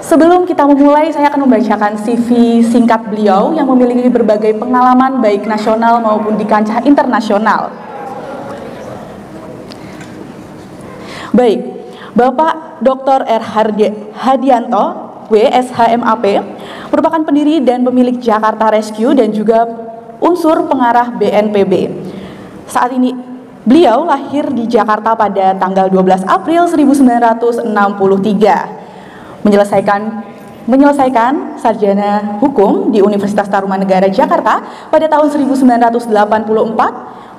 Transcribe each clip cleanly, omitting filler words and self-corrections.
Sebelum kita memulai, saya akan membacakan CV singkat beliau yang memiliki berbagai pengalaman baik nasional maupun di kancah internasional. Baik, Bapak Dr. R. Hadianto, WSHMAP, merupakan pendiri dan pemilik Jakarta Rescue dan juga unsur pengarah BNPB. Saat ini beliau lahir di Jakarta pada tanggal 12 April 1963. Menyelesaikan sarjana hukum di Universitas Tarumanegara Jakarta pada tahun 1984,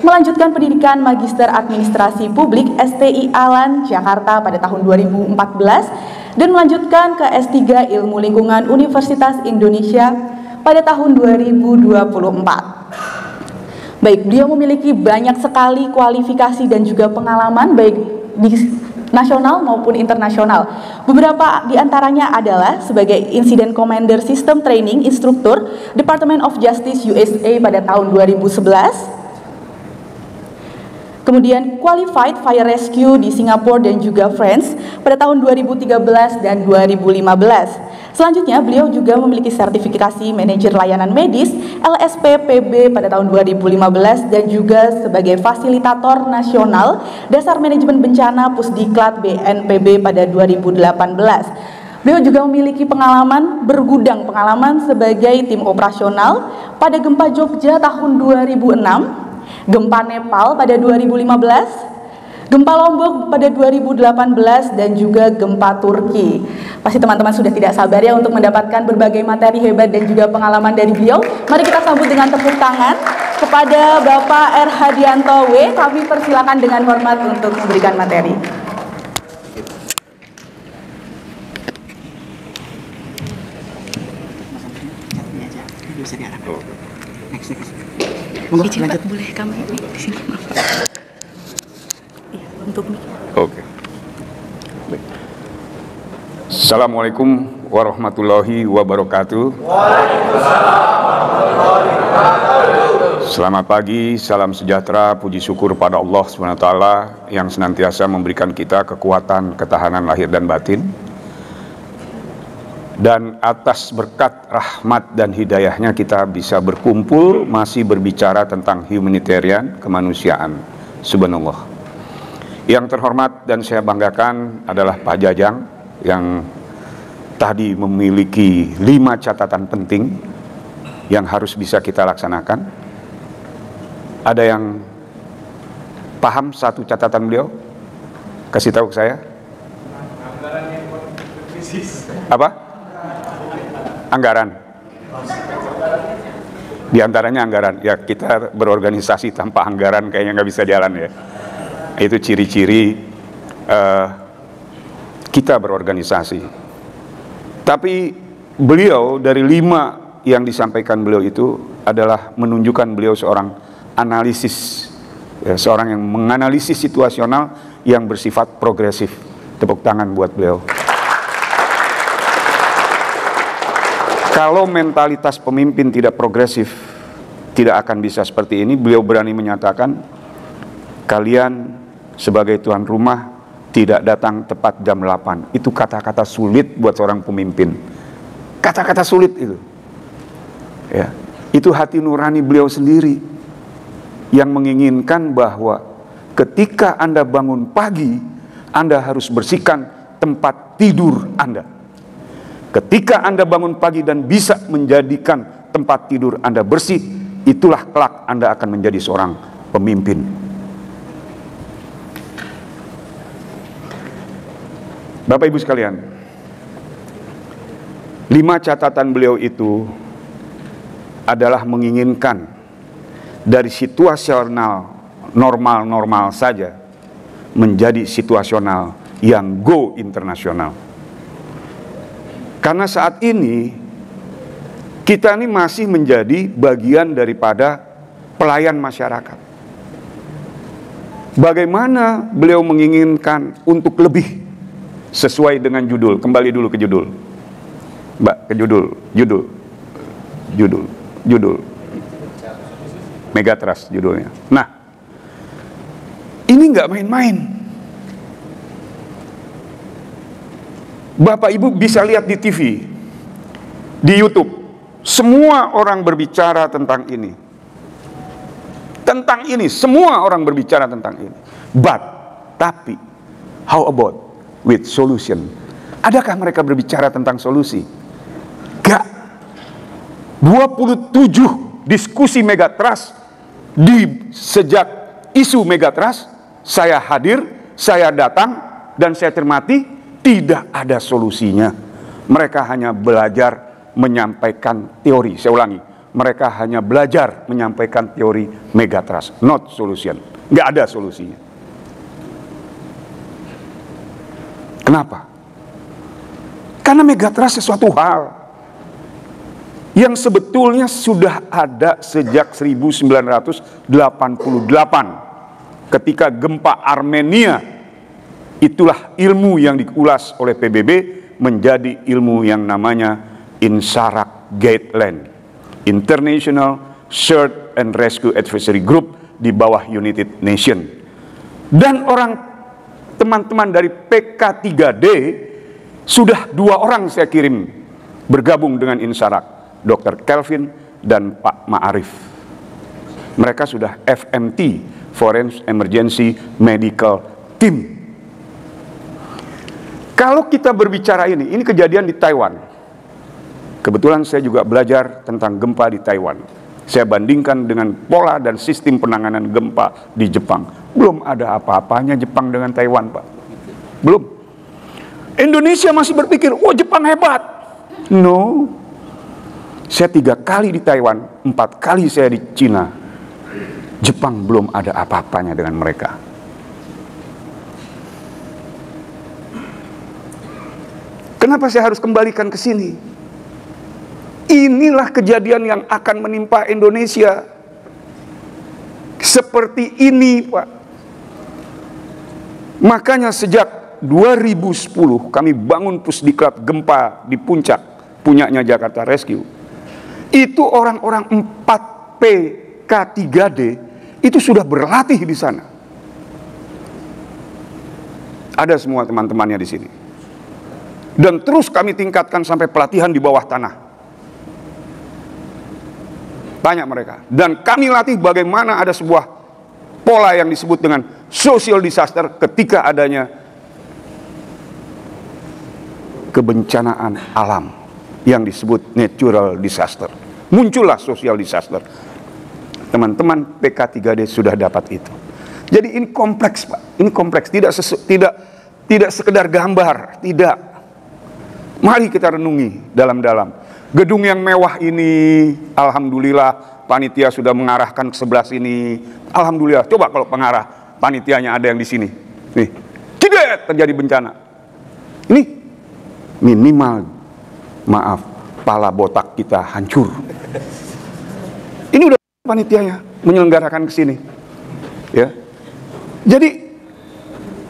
melanjutkan pendidikan Magister Administrasi Publik STI Alan Jakarta pada tahun 2014 dan melanjutkan ke S3 Ilmu Lingkungan Universitas Indonesia pada tahun 2024. Baik, beliau memiliki banyak sekali kualifikasi dan juga pengalaman baik di nasional maupun internasional. Beberapa di antaranya adalah sebagai Incident Commander System Training Instructor Department of Justice USA pada tahun 2011. Kemudian Qualified Fire Rescue di Singapura dan juga France pada tahun 2013 dan 2015. Selanjutnya, beliau juga memiliki sertifikasi manajer layanan medis LSPPB pada tahun 2015 dan juga sebagai fasilitator nasional dasar manajemen bencana Pusdiklat BNPB pada 2018. Beliau juga memiliki pengalaman sebagai tim operasional pada gempa Jogja tahun 2006, gempa Nepal pada 2015, gempa Lombok pada 2018 dan juga gempa Turki. Pasti teman-teman sudah tidak sabar ya untuk mendapatkan berbagai materi hebat dan juga pengalaman dari beliau. Mari kita sambut dengan tepuk tangan kepada Bapak R. Hadianto W. Kami persilakan dengan hormat untuk memberikan materi. Izin Pak, boleh kami di sini? Oke. Assalamualaikum warahmatullahi wabarakatuh. Selamat pagi, salam sejahtera, puji syukur pada Allah SWT yang senantiasa memberikan kita kekuatan, ketahanan lahir dan batin. Dan atas berkat rahmat dan hidayahnya kita bisa berkumpul masih berbicara tentang humanitarian, kemanusiaan. Subhanallah. Yang terhormat dan saya banggakan adalah Pak Jajang yang tadi memiliki 5 catatan penting yang harus bisa kita laksanakan. Ada yang paham 1 catatan beliau? Kasih tahu ke saya. Apa? Anggaran. Di antaranya anggaran. Ya, kita berorganisasi tanpa anggaran kayaknya nggak bisa jalan ya. Itu ciri-ciri kita berorganisasi. Tapi beliau dari 5 yang disampaikan beliau itu adalah menunjukkan beliau seorang analisis, ya, seorang yang menganalisis situasional yang bersifat progresif. Tepuk tangan buat beliau. Kalau mentalitas pemimpin tidak progresif, tidak akan bisa seperti ini. Beliau berani menyatakan, kalian sebagai tuan rumah tidak datang tepat jam 8. Itu kata-kata sulit buat seorang pemimpin. Kata-kata sulit itu. Ya, itu hati nurani beliau sendiri yang menginginkan bahwa ketika Anda bangun pagi, Anda harus bersihkan tempat tidur Anda. Ketika Anda bangun pagi dan bisa menjadikan tempat tidur Anda bersih, itulah kelak Anda akan menjadi seorang pemimpin. Bapak Ibu sekalian, 5 catatan beliau itu adalah menginginkan dari situasional normal-normal saja menjadi situasional yang go internasional. Karena saat ini kita ini masih menjadi bagian daripada pelayan masyarakat. Bagaimana beliau menginginkan untuk lebih sesuai dengan judul. Kembali dulu ke judul, Mbak, ke judul Megatrust judulnya. Nah, ini nggak main-main. Bapak Ibu bisa lihat di TV, di YouTube, semua orang berbicara tentang ini. Tentang ini, semua orang berbicara tentang ini. Tapi, how about with solution? Adakah mereka berbicara tentang solusi? Gak. 27 diskusi Megatrust sejak isu Megatrust, saya hadir, saya datang, dan saya cermati, tidak ada solusinya. Mereka hanya belajar menyampaikan teori. Saya ulangi, mereka hanya belajar menyampaikan teori Megatrust, not solution. Nggak ada solusinya. Kenapa? Karena Megatrust sesuatu hal yang sebetulnya sudah ada sejak 1988 ketika gempa Armenia. Itulah ilmu yang diulas oleh PBB menjadi ilmu yang namanya INSARAG Guideline, International Search and Rescue Advisory Group di bawah United Nations. Dan teman-teman dari PK3D sudah 2 orang saya kirim bergabung dengan INSARAG, Dr. Kelvin dan Pak Ma'arif. Mereka sudah FMT, Foreign Emergency Medical Team. Kalau kita berbicara ini kejadian di Taiwan. Kebetulan saya juga belajar tentang gempa di Taiwan. Saya bandingkan dengan pola dan sistem penanganan gempa di Jepang. Belum ada apa-apanya Jepang dengan Taiwan, Pak. Belum. Indonesia masih berpikir, oh Jepang hebat. No. Saya 3 kali di Taiwan, 4 kali saya di Cina. Jepang belum ada apa-apanya dengan mereka. Kenapa saya harus kembalikan ke sini? Inilah kejadian yang akan menimpa Indonesia. Seperti ini, Pak. Makanya sejak 2010 kami bangun Pusdiklat Gempa di Puncak, punyanya Jakarta Rescue. Itu orang-orang 4PK3D itu sudah berlatih di sana. Ada semua teman-temannya di sini. Dan terus kami tingkatkan sampai pelatihan di bawah tanah. Banyak mereka. Dan kami latih bagaimana ada sebuah pola yang disebut dengan social disaster ketika adanya kebencanaan alam yang disebut natural disaster. Muncullah social disaster. Teman-teman PK3D sudah dapat itu. Jadi ini kompleks, Pak. Ini kompleks, tidak sekedar gambar, tidak. Mari kita renungi dalam-dalam. Gedung yang mewah ini, alhamdulillah panitia sudah mengarahkan ke sebelah sini. Alhamdulillah. Coba kalau pengarah panitianya ada yang di sini. Nih, cedet terjadi bencana. Ini minimal, maaf, pala botak kita hancur. Ini udah panitianya menyelenggarakan ke sini. Ya. Jadi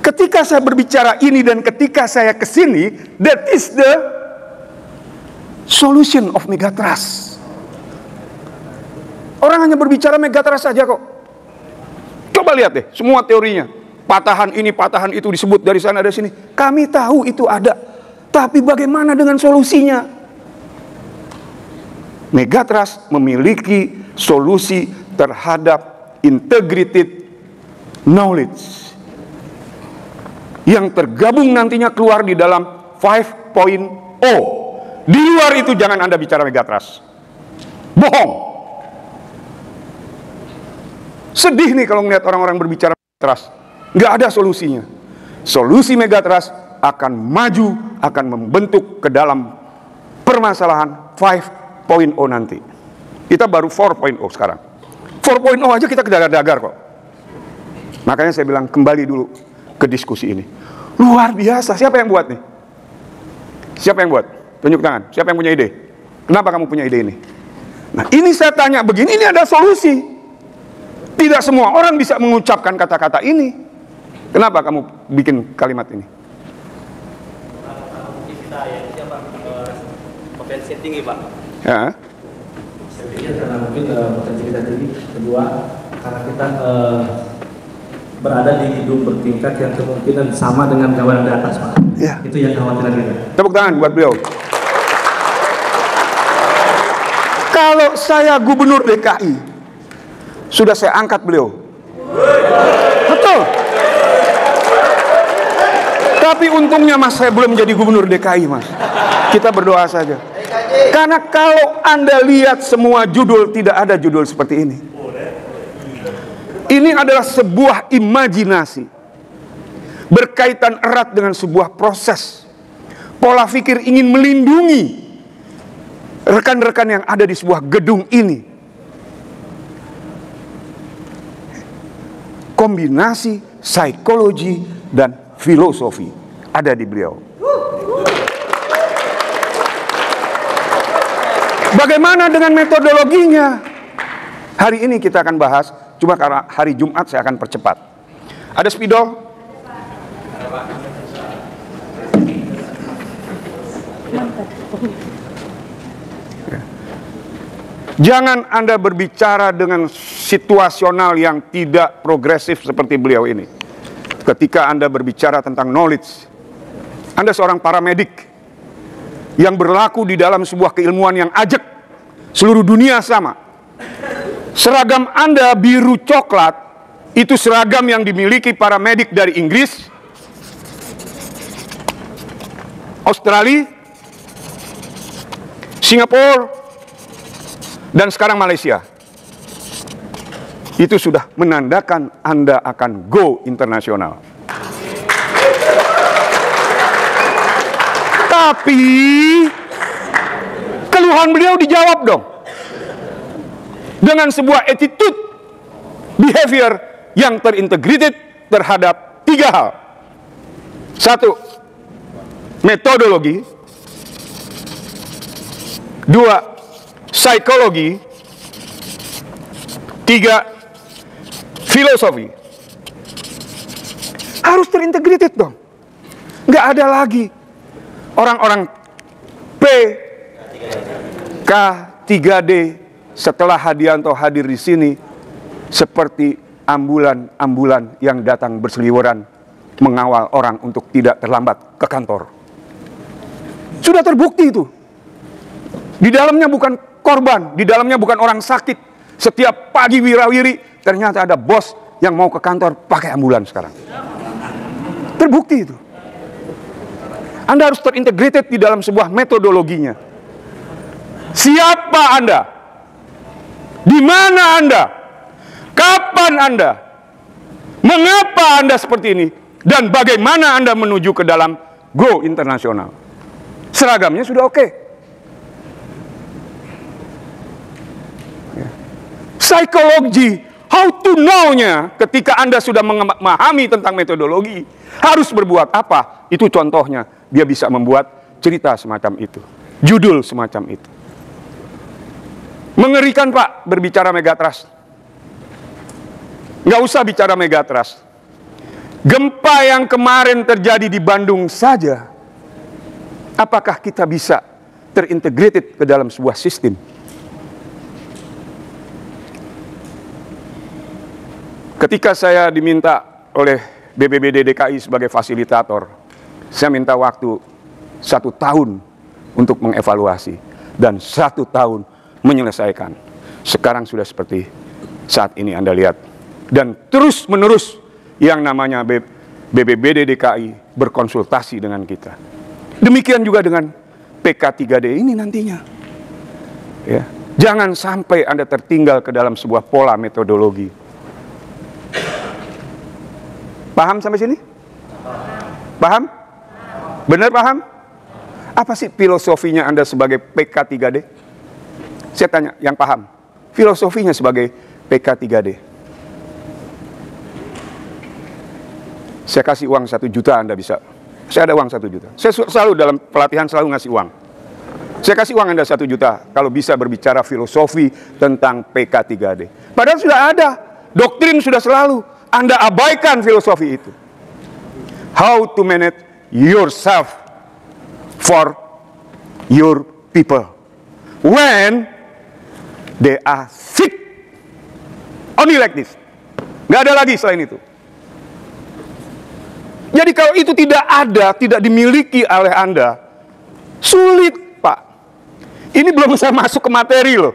ketika saya berbicara ini dan ketika saya ke sini, that is the solution of Megatrust. Orang hanya berbicara Megatrust saja kok. Coba lihat deh, semua teorinya. Patahan ini, patahan itu disebut dari sana, dari sini. Kami tahu itu ada. Tapi bagaimana dengan solusinya? Megatrust memiliki solusi terhadap integrated knowledge yang tergabung nantinya keluar di dalam 5.0. Di luar itu jangan Anda bicara Megatrust. Bohong. Sedih nih kalau melihat orang-orang berbicara Megatrust. Nggak ada solusinya. Solusi Megatrust akan maju, akan membentuk ke dalam permasalahan 5.0 nanti. Kita baru 4.0 sekarang. 4.0 aja kita kedagar-dagar kok. Makanya saya bilang kembali dulu ke diskusi ini. Luar biasa. Siapa yang buat nih? Siapa yang buat? Tunjuk tangan. Siapa yang punya ide? Kenapa kamu punya ide ini? Nah, ini saya tanya begini, ini ada solusi. Tidak semua orang bisa mengucapkan kata-kata ini. Kenapa kamu bikin kalimat ini? Kita ya, siapa? Potensi tinggi, Pak. Ya. Saya pikir karena mungkin potensi kita tinggi. Kedua, karena kita berada di gedung bertingkat yang kemungkinan sama dengan gambaran di atas, Pak. Ya. Itu yang khawatiran kita. Tepuk tangan buat beliau. Kalau saya gubernur DKI, sudah saya angkat beliau. Betul. Tapi untungnya Mas, saya belum menjadi gubernur DKI, Mas. Kita berdoa saja. Karena kalau Anda lihat semua judul, tidak ada judul seperti ini. Ini adalah sebuah imajinasi, berkaitan erat dengan sebuah proses. Pola pikir ingin melindungi rekan-rekan yang ada di sebuah gedung ini. Kombinasi psikologi dan filosofi ada di beliau. Bagaimana dengan metodologinya? Hari ini kita akan bahas, cuma karena hari Jumat saya akan percepat. Ada spidol? Jangan Anda berbicara dengan situasional yang tidak progresif seperti beliau ini. Ketika Anda berbicara tentang knowledge, Anda seorang paramedik yang berlaku di dalam sebuah keilmuan yang ajak. Seluruh dunia sama. Seragam Anda biru coklat, itu seragam yang dimiliki paramedik dari Inggris, Australia, Singapura, dan sekarang Malaysia. Itu sudah menandakan Anda akan go internasional. Tapi keluhan beliau dijawab dong dengan sebuah attitude, behavior yang terintegrated terhadap 3 hal. 1, metodologi. 2, psikologi. 3, filosofi. Harus terintegrated dong. Nggak ada lagi orang-orang PK3D setelah Hadianto hadir di sini seperti ambulan-ambulan yang datang berseliweran mengawal orang untuk tidak terlambat ke kantor. Sudah terbukti itu. Di dalamnya bukan korban, di dalamnya bukan orang sakit. Setiap pagi wirawiri ternyata ada bos yang mau ke kantor pakai ambulan sekarang. Terbukti itu. Anda harus terintegrated di dalam sebuah metodologinya. Siapa Anda? Di mana Anda? Kapan Anda? Mengapa Anda seperti ini? Dan bagaimana Anda menuju ke dalam go internasional? Seragamnya sudah oke. Psikologi, how to know-nya ketika Anda sudah memahami tentang metodologi, harus berbuat apa? Itu contohnya, dia bisa membuat cerita semacam itu, judul semacam itu. Mengerikan Pak, berbicara megatrust. Nggak usah bicara megatrust. Gempa yang kemarin terjadi di Bandung saja, apakah kita bisa terintegrated ke dalam sebuah sistem? Ketika saya diminta oleh BPBD DKI sebagai fasilitator, saya minta waktu 1 tahun untuk mengevaluasi dan 1 tahun menyelesaikan. Sekarang sudah seperti saat ini Anda lihat. Dan terus menerus yang namanya BPBD DKI berkonsultasi dengan kita. Demikian juga dengan PK3D ini nantinya. Ya. Jangan sampai Anda tertinggal ke dalam sebuah pola metodologi. Paham sampai sini? Paham? Benar paham? Apa sih filosofinya Anda sebagai PK3D? Saya tanya, yang paham. Filosofinya sebagai PK3D. Saya kasih uang 1 juta Anda bisa. Saya ada uang 1 juta. Saya selalu dalam pelatihan selalu ngasih uang. Saya kasih uang Anda 1 juta kalau bisa berbicara filosofi tentang PK3D. Padahal sudah ada. Doktrin sudah selalu. Anda abaikan filosofi itu. How to manage yourself for your people when they are sick. Only like this. Nggak ada lagi selain itu. Jadi kalau itu tidak ada, tidak dimiliki oleh Anda, sulit, Pak. Ini belum saya masuk ke materi loh.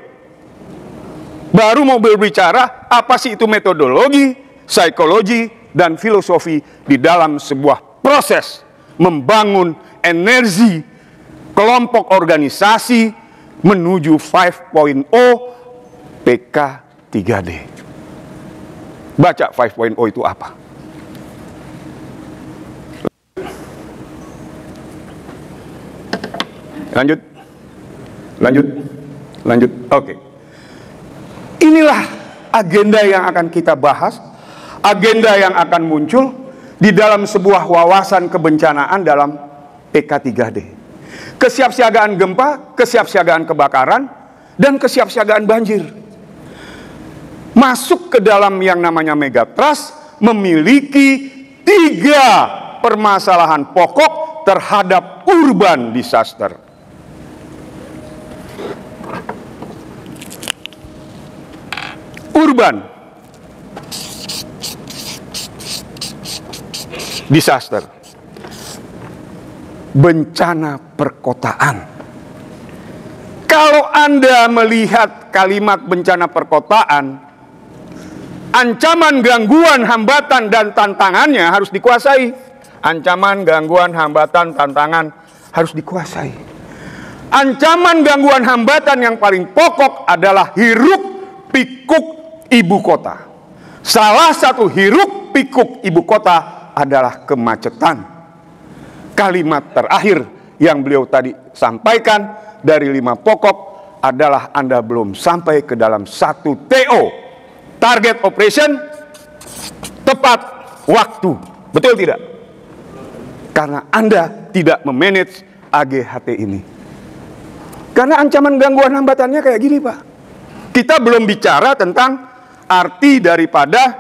Baru mau berbicara apa sih itu metodologi, psikologi, dan filosofi di dalam sebuah proses membangun energi kelompok organisasi menuju 5.0 PK 3D. Baca 5.0 itu apa? Lanjut. Oke. Inilah agenda yang akan kita bahas, agenda yang akan muncul di dalam sebuah wawasan kebencanaan dalam PK 3D. Kesiapsiagaan gempa, kesiapsiagaan kebakaran, dan kesiapsiagaan banjir. Masuk ke dalam yang namanya Megatrust memiliki 3 permasalahan pokok terhadap urban disaster. Urban disaster, bencana perkotaan. Kalau Anda melihat kalimat bencana perkotaan, ancaman, gangguan, hambatan, dan tantangannya harus dikuasai. Ancaman, gangguan, hambatan, tantangan harus dikuasai. Ancaman, gangguan, hambatan yang paling pokok adalah hiruk pikuk ibu kota. Salah satu hiruk pikuk ibu kota adalah kemacetan. Kalimat terakhir yang beliau tadi sampaikan dari 5 pokok adalah Anda belum sampai ke dalam 1 TO, target operation, tepat waktu. Betul tidak? Karena Anda tidak memanage AGHT ini. Karena ancaman gangguan hambatannya kayak gini, Pak. Kita belum bicara tentang arti daripada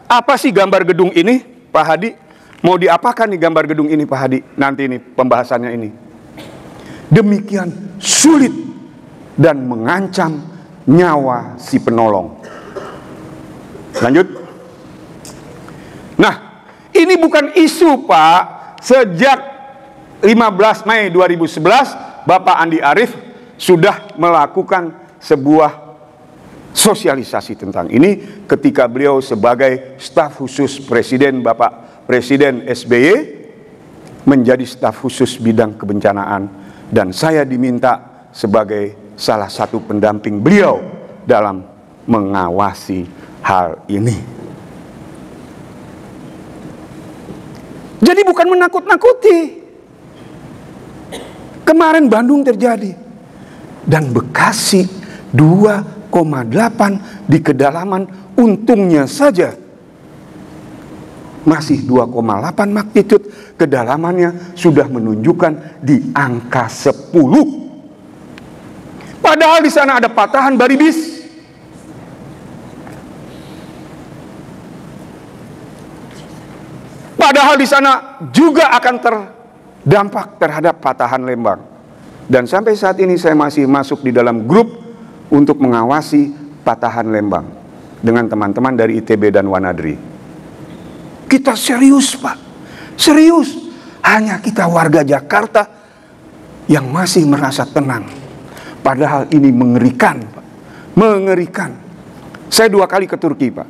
apa sih gambar gedung ini, Pak Hadi? Mau diapakan nih gambar gedung ini, Pak Hadi? Nanti ini pembahasannya ini. Demikian sulit dan mengancam nyawa si penolong. Lanjut. Nah, ini bukan isu, Pak. Sejak 15 Mei 2011, Bapak Andi Arief sudah melakukan sebuah sosialisasi tentang ini ketika beliau sebagai staf khusus Presiden, Bapak Presiden SBY menjadi staf khusus bidang kebencanaan, dan saya diminta sebagai salah satu pendamping beliau dalam mengawasi hal ini. Jadi bukan menakut-nakuti. Kemarin Bandung terjadi dan Bekasi 2,8 di kedalaman, untungnya saja masih 2,8 magnitude, kedalamannya sudah menunjukkan di angka 10. Padahal di sana ada patahan baribis. Padahal di sana juga akan terdampak terhadap patahan Lembang. Dan sampai saat ini saya masih masuk di dalam grup untuk mengawasi patahan Lembang dengan teman-teman dari ITB dan Wanadri. Kita serius, Pak. Serius. Hanya kita warga Jakarta yang masih merasa tenang. Padahal ini mengerikan, Pak. Mengerikan. Saya 2 kali ke Turki, Pak.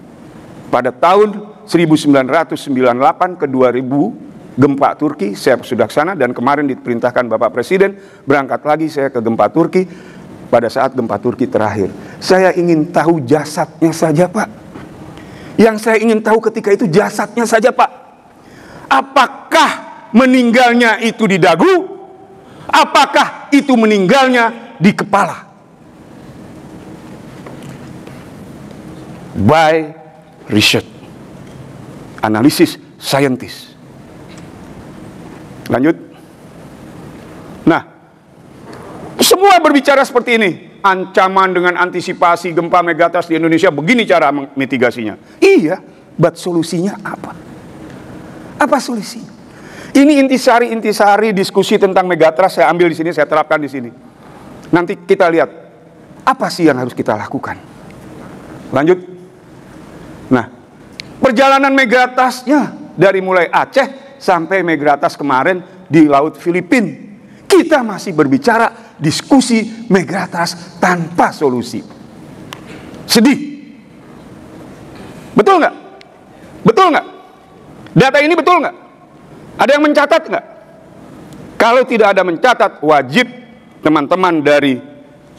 Pada tahun 1998 ke 2000 gempa Turki, saya sudah ke sana, dan kemarin diperintahkan Bapak Presiden berangkat lagi saya ke gempa Turki. Pada saat gempa Turki terakhir, saya ingin tahu jasadnya saja, Pak. Yang saya ingin tahu ketika itu jasadnya saja, Pak. Apakah meninggalnya itu di dagu? Apakah itu meninggalnya di kepala? By research, analisis saintis. Lanjut. Nah, semua berbicara seperti ini. Ancaman dengan antisipasi gempa megatrust di Indonesia, begini cara mitigasinya. Iya, but solusinya apa? Apa solusinya? Ini intisari diskusi tentang megatrust saya ambil di sini, saya terapkan di sini. Nanti kita lihat apa sih yang harus kita lakukan. Lanjut. Nah, perjalanan megatrustnya dari mulai Aceh sampai Megratas kemarin di Laut Filipina. Kita masih berbicara diskusi Megratas tanpa solusi. Sedih. Betul nggak? Betul nggak? Data ini betul nggak? Ada yang mencatat nggak? Kalau tidak ada mencatat, wajib teman-teman dari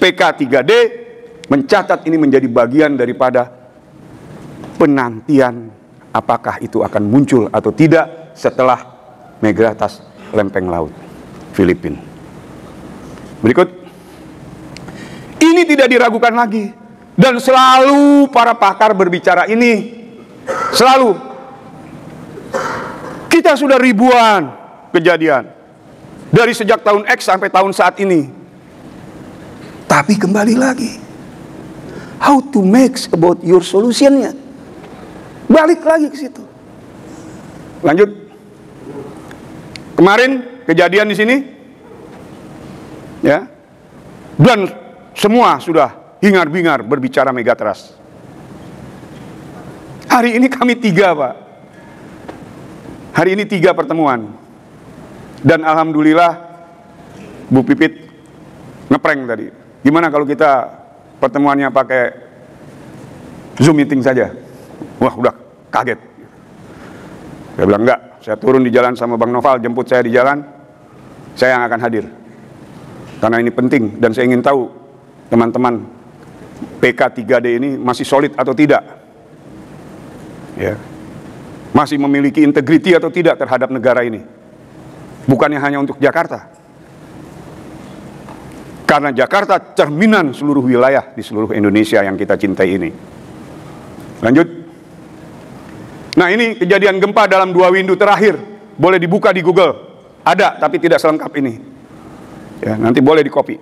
PK3D mencatat ini menjadi bagian daripada penantian apakah itu akan muncul atau tidak setelah Megratas lempeng laut Filipina. Berikut. Ini tidak diragukan lagi. Dan selalu para pakar berbicara ini. Selalu. Kita sudah ribuan kejadian. Dari sejak tahun X sampai tahun saat ini. Tapi kembali lagi. How to make about your solutionnya. Balik lagi ke situ. Lanjut. Kemarin kejadian di sini. Ya. Dan semua sudah hingar-bingar berbicara megatrust. Hari ini kami 3, Pak. Hari ini 3 pertemuan. Dan alhamdulillah Bu Pipit ngeprank tadi. Gimana kalau kita pertemuannya pakai Zoom meeting saja? Wah, udah kaget. Saya bilang enggak, saya turun di jalan sama Bang Noval, jemput saya di jalan, saya yang akan hadir. Karena ini penting dan saya ingin tahu teman-teman PK3D ini masih solid atau tidak. Ya. Masih memiliki integriti atau tidak terhadap negara ini. Bukannya hanya untuk Jakarta. Karena Jakarta cerminan seluruh wilayah di seluruh Indonesia yang kita cintai ini. Lanjut. Nah, ini kejadian gempa dalam 2 window terakhir. Boleh dibuka di Google. Ada, tapi tidak selengkap ini. Ya, nanti boleh di-copy.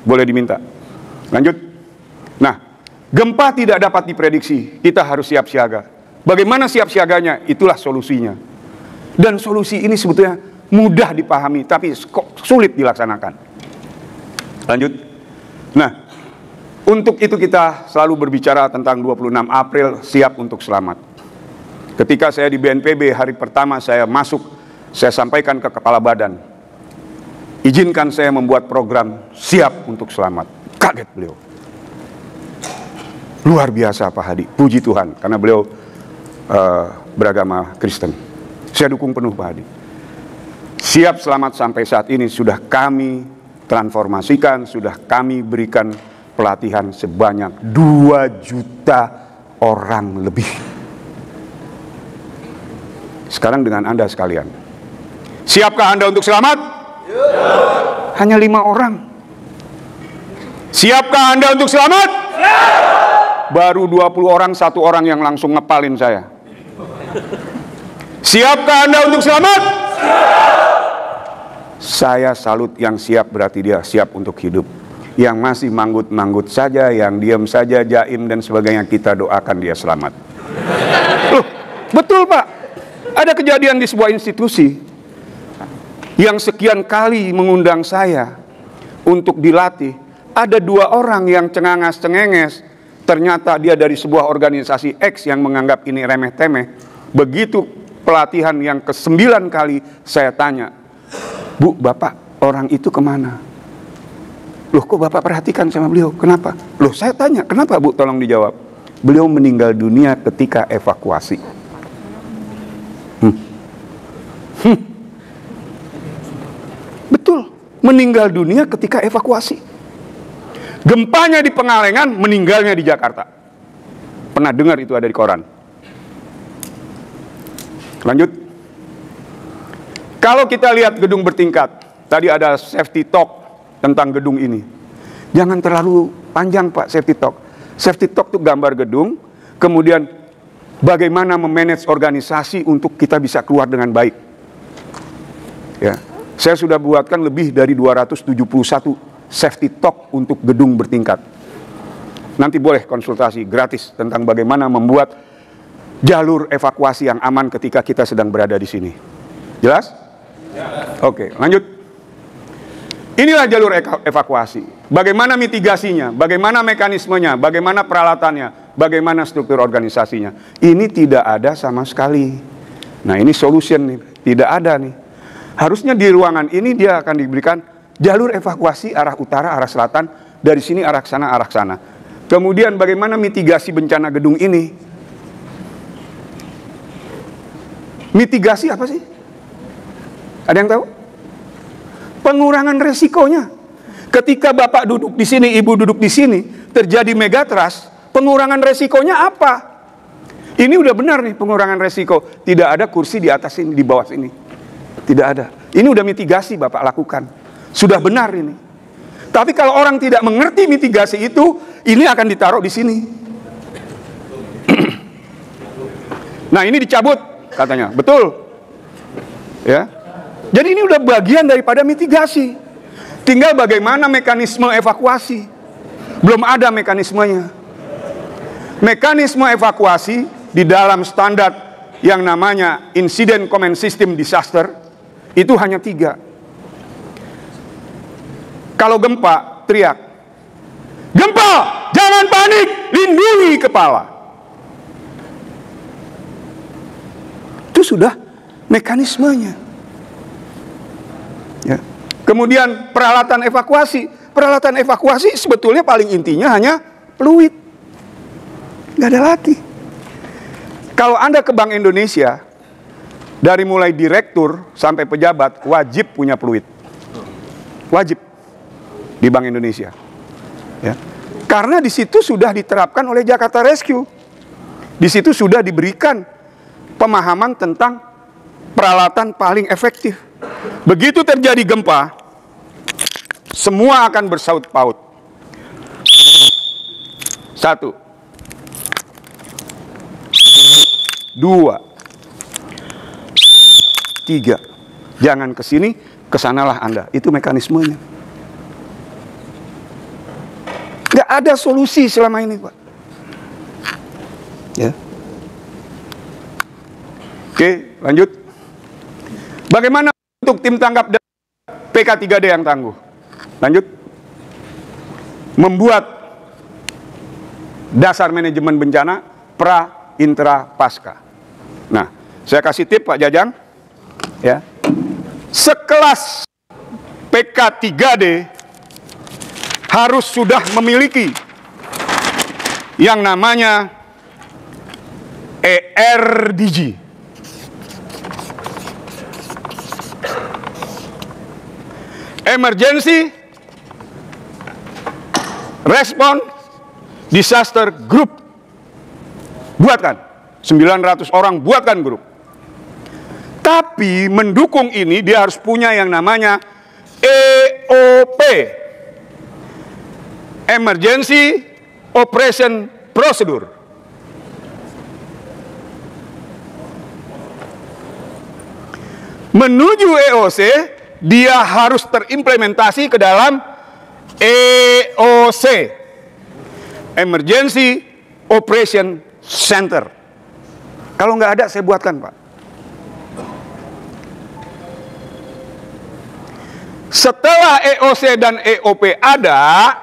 Boleh diminta. Lanjut. Nah, gempa tidak dapat diprediksi. Kita harus siap siaga. Bagaimana siap siaganya? Itulah solusinya. Dan solusi ini sebetulnya mudah dipahami, tapi kok sulit dilaksanakan. Lanjut. Nah, untuk itu kita selalu berbicara tentang 26 April siap untuk selamat. Ketika saya di BNPB hari pertama saya masuk, saya sampaikan ke kepala badan, izinkan saya membuat program siap untuk selamat. Kaget beliau. Luar biasa Pak Hadi, puji Tuhan, karena beliau beragama Kristen. Saya dukung penuh Pak Hadi. Siap selamat sampai saat ini sudah kami transformasikan, sudah kami berikan pelatihan sebanyak 2 juta orang lebih. Sekarang dengan Anda sekalian. Siapkah Anda untuk selamat? Ya. Hanya 5 orang. Siapkah Anda untuk selamat? Ya. Baru 20 orang, 1 orang yang langsung ngepalin saya. Siapkah Anda untuk selamat? Ya. Saya salut, yang siap berarti dia siap untuk hidup. Yang masih manggut-manggut saja, yang diam saja, jaim dan sebagainya, kita doakan dia selamat. Loh, betul Pak. Ada kejadian di sebuah institusi yang sekian kali mengundang saya untuk dilatih. Ada 2 orang yang cengangas-cengenges. Ternyata dia dari sebuah organisasi X yang menganggap ini remeh-temeh. Begitu pelatihan yang ke-9 kali saya tanya, Bu, Bapak, orang itu kemana? Loh, kok Bapak perhatikan sama beliau? Kenapa? Loh, saya tanya, kenapa Bu? Tolong dijawab. Beliau meninggal dunia ketika evakuasi. Betul, meninggal dunia ketika evakuasi. Gempanya di Pengalengan, meninggalnya di Jakarta. Pernah dengar itu ada di koran. Lanjut. Kalau kita lihat gedung bertingkat, tadi ada safety talk tentang gedung ini. Jangan terlalu panjang Pak safety talk. Safety talk itu gambar gedung, kemudian bagaimana memanage organisasi untuk kita bisa keluar dengan baik. Ya, saya sudah buatkan lebih dari 271 safety talk untuk gedung bertingkat. Nanti boleh konsultasi gratis tentang bagaimana membuat jalur evakuasi yang aman ketika kita sedang berada di sini. Jelas? Oke, lanjut. Inilah jalur evakuasi. Bagaimana mitigasinya, bagaimana mekanismenya, bagaimana peralatannya, bagaimana struktur organisasinya. Ini tidak ada sama sekali. Nah, ini solution nih. Tidak ada nih. Harusnya di ruangan ini dia akan diberikan jalur evakuasi arah utara, arah selatan, dari sini arah sana, arah sana. Kemudian bagaimana mitigasi bencana gedung ini? Mitigasi apa sih? Ada yang tahu? Pengurangan resikonya. Ketika Bapak duduk di sini, Ibu duduk di sini, terjadi megatrust, pengurangan resikonya apa? Ini udah benar nih pengurangan resiko. Tidak ada kursi di atas ini, di bawah sini. Tidak ada. Ini udah mitigasi Bapak lakukan. Sudah benar ini. Tapi kalau orang tidak mengerti mitigasi itu, ini akan ditaruh di sini. Nah, ini dicabut katanya. Betul. Ya. Jadi ini udah bagian daripada mitigasi. Tinggal bagaimana mekanisme evakuasi. Belum ada mekanismenya. Mekanisme evakuasi di dalam standar yang namanya Incident Command System Disaster itu hanya 3. Kalau gempa, teriak, gempa, jangan panik, lindungi kepala. Itu sudah mekanismenya. Ya. Kemudian peralatan evakuasi. Peralatan evakuasi sebetulnya paling intinya hanya fluid. Nggak ada lagi. Kalau Anda ke Bank Indonesia, dari mulai direktur sampai pejabat, wajib punya fluid. Wajib. Di Bank Indonesia. Ya. Karena di situ sudah diterapkan oleh Jakarta Rescue. Di situ sudah diberikan pemahaman tentang peralatan paling efektif. Begitu terjadi gempa, semua akan bersaut paut. 1, 2, 3. Jangan ke sini, kesanalah Anda. Itu mekanismenya. Nggak ada solusi selama ini, Pak. Ya. Oke, lanjut. Bagaimana untuk tim tanggap PK3D yang tangguh? Lanjut. Membuat dasar manajemen bencana pra, intra, pasca. Nah, saya kasih tip Pak Jajang. Ya. Sekelas PK3D harus sudah memiliki yang namanya ERDG. Emergency Response Disaster Group. Buatkan. 900 orang buatkan grup. Tapi mendukung ini dia harus punya yang namanya EOP. Emergency Operation Procedure. Menuju EOC, dia harus terimplementasi ke dalam EOC, Emergency Operation Center. Kalau nggak ada, saya buatkan, Pak. Setelah EOC dan EOP ada,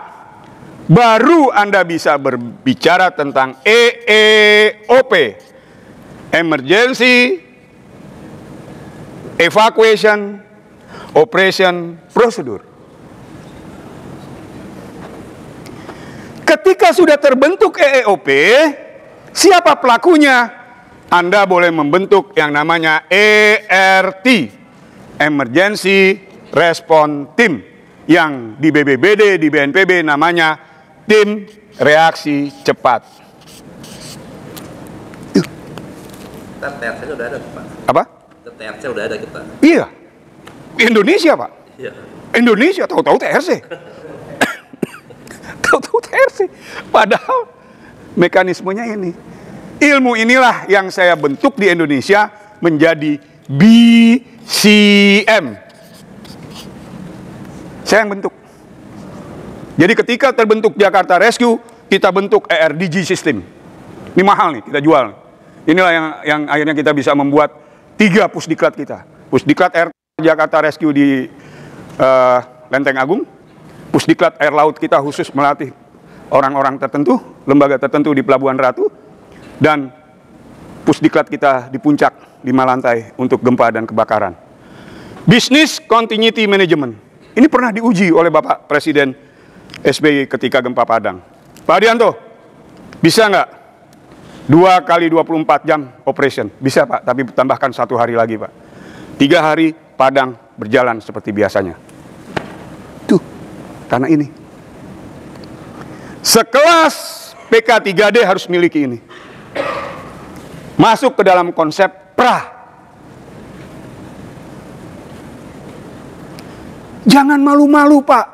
baru Anda bisa berbicara tentang EEOP, Emergency Evacuation Operation Procedure. Ketika sudah terbentuk EEOP, siapa pelakunya? Anda boleh membentuk yang namanya ERT, Emergency Response Team, yang di BBBD, di BNPB namanya Tim Reaksi Cepat. TRC sudah ada, Pak. Apa? TRC sudah ada kita. Iya. Indonesia, Pak. Iya. Indonesia tahu-tahu TRC. Tahu-tahu TRC. Padahal mekanismenya ini. Ilmu inilah yang saya bentuk di Indonesia menjadi BCM. Saya yang bentuk. Jadi ketika terbentuk Jakarta Rescue, kita bentuk ERDG System. Ini mahal nih, kita jual. Inilah yang akhirnya kita bisa membuat 3 pusdiklat kita. Pusdiklat Air Jakarta Rescue di Lenteng Agung. Pusdiklat Air Laut kita khusus melatih orang-orang tertentu, lembaga tertentu di Pelabuhan Ratu. Dan pusdiklat kita di puncak 5 lantai untuk gempa dan kebakaran. Business Continuity Management. Ini pernah diuji oleh Bapak Presiden SBY ketika gempa Padang. Pak Adianto, bisa nggak 2 kali 24 jam operation? Bisa Pak, tapi tambahkan 1 hari lagi Pak. 3 hari Padang berjalan seperti biasanya. Tuh, karena ini. Sekelas PK3D harus miliki ini. Masuk ke dalam konsep PRA. Jangan malu-malu Pak.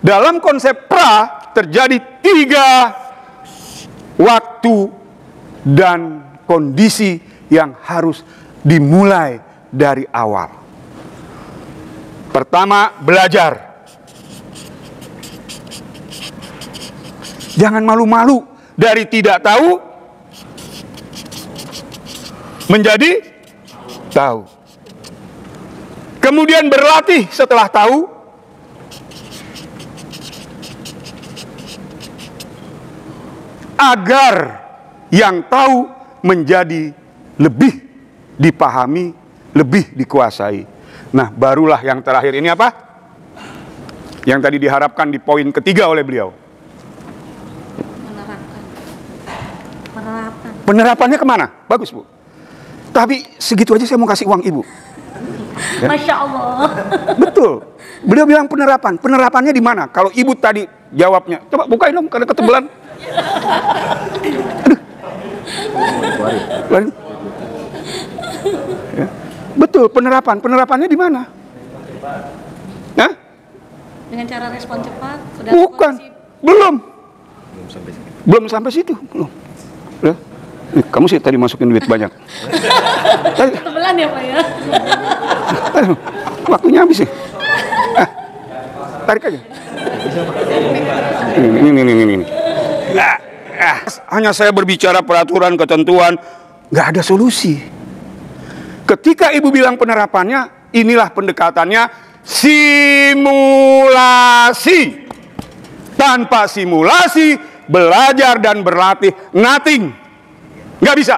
Dalam konsep PRA terjadi 3 waktu dan kondisi yang harus dimulai dari awal. Pertama, belajar. Jangan malu-malu dari tidak tahu menjadi tahu. Kemudian berlatih setelah tahu. Agar yang tahu menjadi lebih dipahami, lebih dikuasai. Nah, barulah yang terakhir ini apa? Yang tadi diharapkan di poin ketiga oleh beliau. Penerapannya kemana? Bagus Bu. Tapi segitu aja saya mau kasih uang Ibu. Ya? Masya Allah. Betul. Beliau bilang penerapan. Penerapannya di mana? Kalau Ibu tadi jawabnya, coba bukain dong karena ketebelan. Aduh. Ya. Betul, penerapan. Penerapannya di mana? Hah? Dengan cara respon cepat. Bukan. Belum sampai situ. Belum. Ya. Kamu sih tadi masukin duit banyak. Kebetulan ya Pak ya. Waktunya habis sih. Tarik aja. Ini. Hanya saya berbicara peraturan, ketentuan, nggak ada solusi. Ketika Ibu bilang penerapannya, inilah pendekatannya simulasi. Tanpa simulasi, belajar dan berlatih, nothing. Nggak bisa.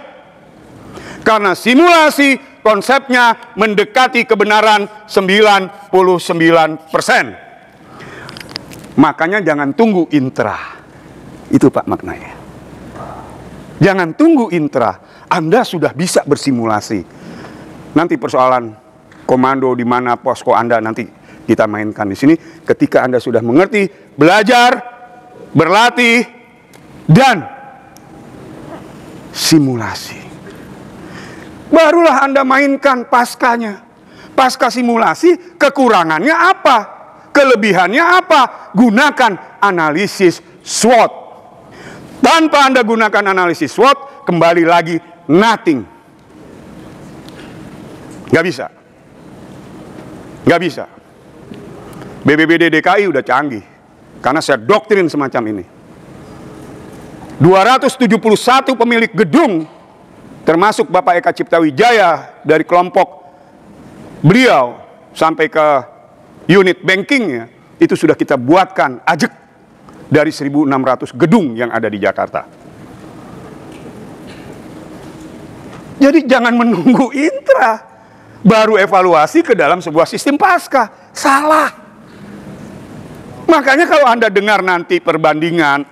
Karena simulasi konsepnya mendekati kebenaran 99%. Makanya jangan tunggu intra. Itu Pak maknanya. Jangan tunggu intra. Anda sudah bisa bersimulasi. Nanti persoalan komando di mana posko Anda nanti kita mainkan di sini. Ketika Anda sudah mengerti, belajar, berlatih, dan simulasi. Barulah Anda mainkan paskanya. Pasca simulasi, kekurangannya apa? Kelebihannya apa? Gunakan analisis SWOT. Tanpa Anda gunakan analisis SWOT, kembali lagi nothing. Nggak bisa. Nggak bisa. BPBD DKI udah canggih. Karena saya doktrin semacam ini. 271 pemilik gedung, termasuk Bapak Eka Cipta Wijaya dari kelompok beliau sampai ke unit bankingnya, itu sudah kita buatkan ajek dari 1.600 gedung yang ada di Jakarta. Jadi jangan menunggu intra, baru evaluasi ke dalam sebuah sistem pasca. Salah. Makanya kalau Anda dengar nanti perbandingan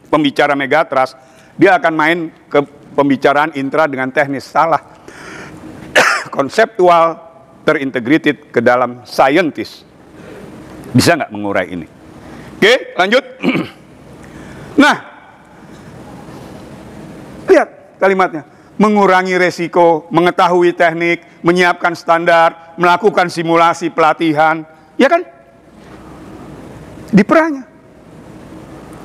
pembicara Megatrust, dia akan main ke pembicaraan intra dengan teknis. Salah. Konseptual terintegrated ke dalam scientist. Bisa nggak mengurai ini? Oke, lanjut. Nah, lihat kalimatnya. Mengurangi resiko, mengetahui teknik, menyiapkan standar, melakukan simulasi pelatihan. Ya kan? Di peranya.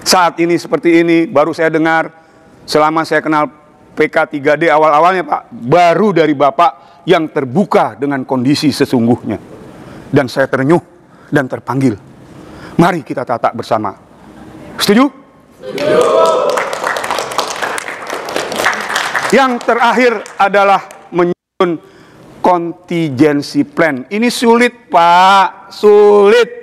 Saat ini seperti ini, baru saya dengar, selama saya kenal PK3D awal-awalnya Pak, baru dari Bapak yang terbuka dengan kondisi sesungguhnya. Dan saya terenyuh dan terpanggil. Mari kita tata bersama. Setuju? Setuju. Yang terakhir adalah menyusun contingency plan. Ini sulit Pak, sulit.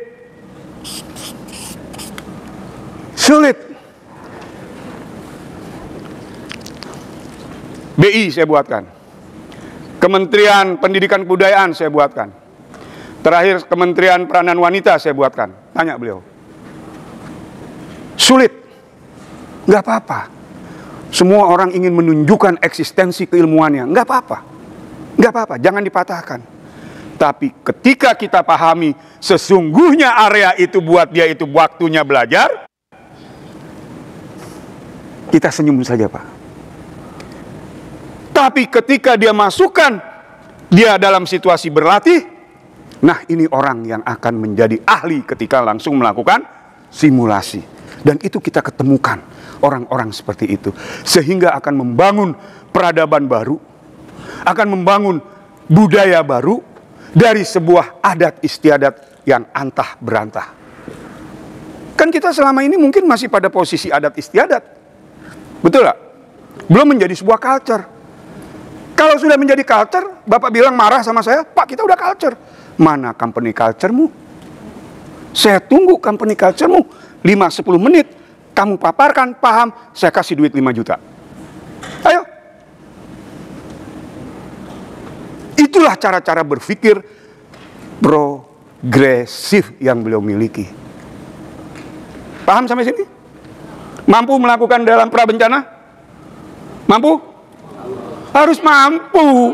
BI saya buatkan. Kementerian Pendidikan Kebudayaan saya buatkan. Terakhir Kementerian Peranan Wanita saya buatkan. Tanya beliau. Sulit. Nggak apa-apa. Semua orang ingin menunjukkan eksistensi keilmuannya. Nggak apa-apa. Nggak apa-apa, jangan dipatahkan. Tapi ketika kita pahami sesungguhnya area itu buat dia itu waktunya belajar, kita senyum saja, Pak. Tapi ketika dia masukkan dia dalam situasi berlatih, nah ini orang yang akan menjadi ahli ketika langsung melakukan simulasi. Dan itu kita ketemukan orang-orang seperti itu. Sehingga akan membangun peradaban baru, akan membangun budaya baru dari sebuah adat istiadat yang antah berantah. Kan kita selama ini mungkin masih pada posisi adat istiadat. Betul gak? Belum menjadi sebuah culture. Kalau sudah menjadi culture, Bapak bilang marah sama saya, Pak kita udah culture. Mana company culture-mu? Saya tunggu company culture-mu 5-10 menit. Kamu paparkan, paham, saya kasih duit 5 juta. Ayo. Itulah cara-cara berpikir progresif yang beliau miliki. Paham sampai sini? Mampu melakukan dalam prabencana? Mampu? Harus mampu.